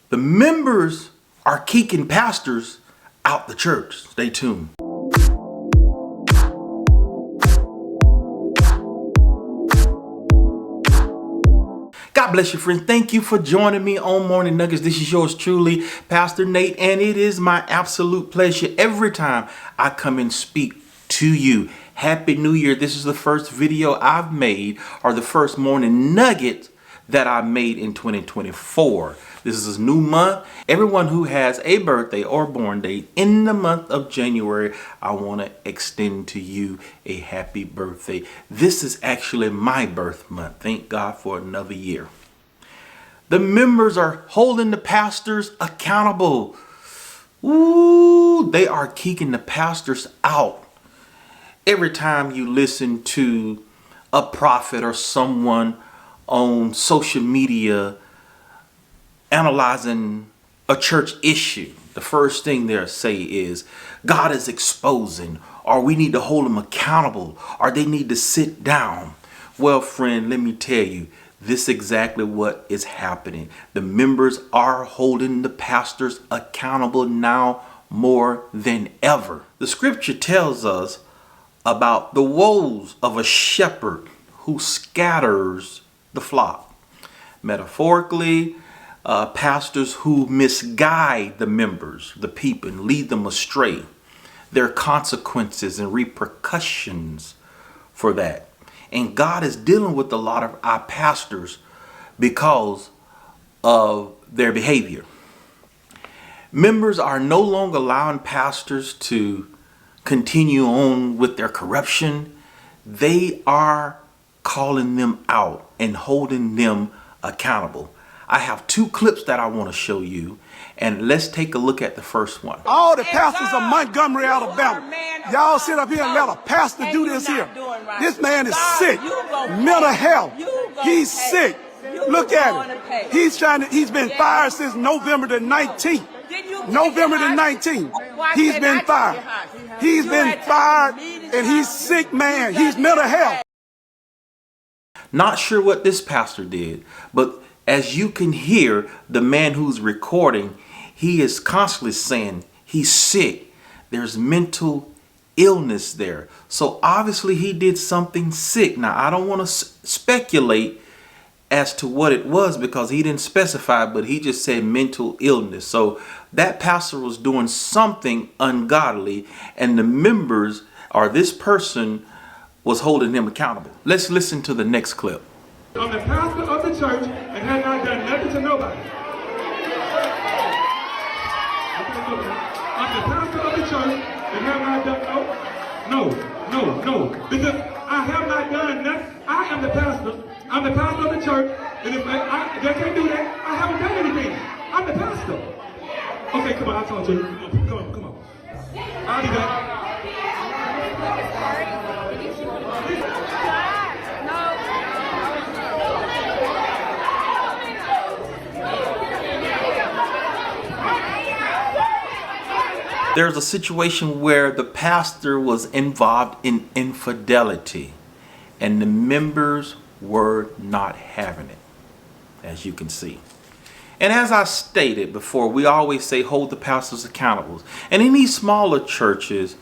The members are kicking pastors out the church. Stay tuned. God bless you, friends. Thank you for joining me on Morning Nuggets. This is yours truly, Pastor Nate, and it is my absolute pleasure every time I come and speak to you. Happy New Year. This is the first video I've made, or the first morning nugget that I made in 2024. This is a new month. Everyone who has a birthday or born date in the month of January, I want to extend to you a happy birthday. This is actually my birth month. Thank God for another year. The members are holding the pastors accountable. Ooh, they are kicking the pastors out. Every time you listen to a prophet or someone on social media analyzing a church issue, the first thing they'll say is God is exposing, or we need to hold them accountable, or they need to sit down. Well, friend, let me tell you, this is exactly what is happening. The members are holding the pastors accountable now more than ever. The scripture tells us about the woes of a shepherd who scatters the flock. Metaphorically, pastors who misguide the members, the people, and lead them astray. There are consequences and repercussions for that. And God is dealing with a lot of our pastors because of their behavior. Members are no longer allowing pastors to continue on with their corruption. They are calling them out and holding them accountable. I have two clips that I want to show you, and let's take a look at the first one. All the pastors of Montgomery, Alabama, y'all sit up here and let a pastor do this here. This man is sick, mental health. He's sick. Look at him. He's been fired since November the 19th. November the 19th. He's been fired. He's been fired, and he's sick, man. He's mental health. Not sure what this pastor did, but as you can hear, the man who's recording, he is constantly saying he's sick. There's mental illness there. So obviously he did something sick. Now, I don't want to speculate as to what it was because he didn't specify, but he just said mental illness. So that pastor was doing something ungodly, and the members, or this person, was holding him accountable. Let's listen to the next clip. I'm the pastor of the church and have not done nothing to nobody. I'm the pastor of the church and have not done no. Because I have not done nothing. I am the pastor. I'm the pastor of the church. And if they can't do that, I haven't done anything. I'm the pastor. Okay, come on, I'll talk to you. Come on. I'll be back. There's a situation where the pastor was involved in infidelity, and the members were not having it, as you can see. And as I stated before, we always say hold the pastors accountable. And in these smaller churches,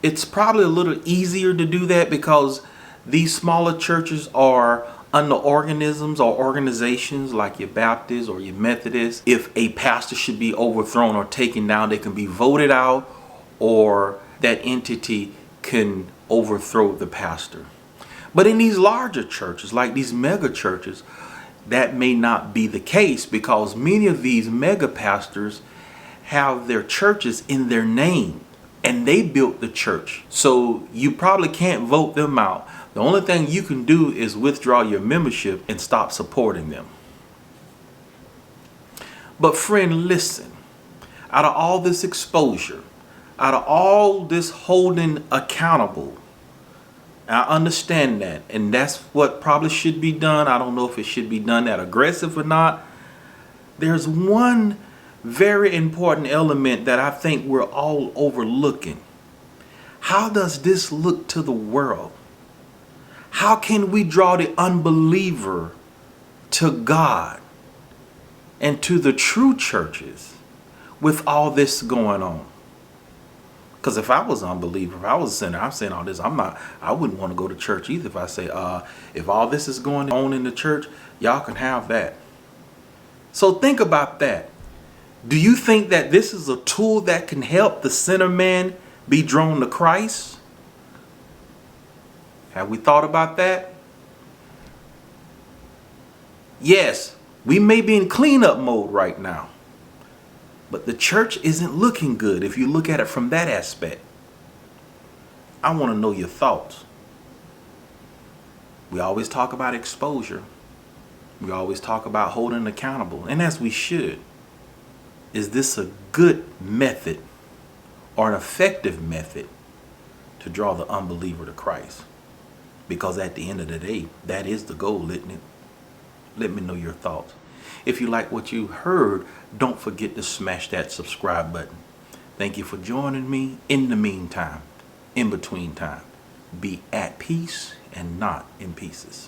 it's probably a little easier to do that because these smaller churches are under organisms or organizations like your Baptist or your Methodist. If a pastor should be overthrown or taken down, they can be voted out, or that entity can overthrow the pastor. But in these larger churches, like these mega churches, that may not be the case because many of these mega pastors have their churches in their name and they built the church. So you probably can't vote them out. The only thing you can do is withdraw your membership and stop supporting them. But friend, listen, out of all this exposure, out of all this holding accountable, I understand that, and that's what probably should be done. I don't know if it should be done that aggressive or not. There's one very important element that I think we're all overlooking. How does this look to the world? How can we draw the unbeliever to God? and to the true churches with all this going on? Because if I was an unbeliever, if I was a sinner, I'm saying all this, I wouldn't want to go to church either. If I say, if all this is going on in the church, y'all can have that. So think about that. Do you think that this is a tool that can help the sinner man be drawn to Christ? Have we thought about that? Yes, we may be in cleanup mode right now, but the church isn't looking good if you look at it from that aspect. I want to know your thoughts. We always talk about exposure. We always talk about holding accountable, and as we should. Is this a good method or an effective method to draw the unbeliever to Christ? Because at the end of the day, that is the goal, isn't it? Let me know your thoughts. If you like what you heard, don't forget to smash that subscribe button. Thank you for joining me. In the meantime, in between time, be at peace and not in pieces.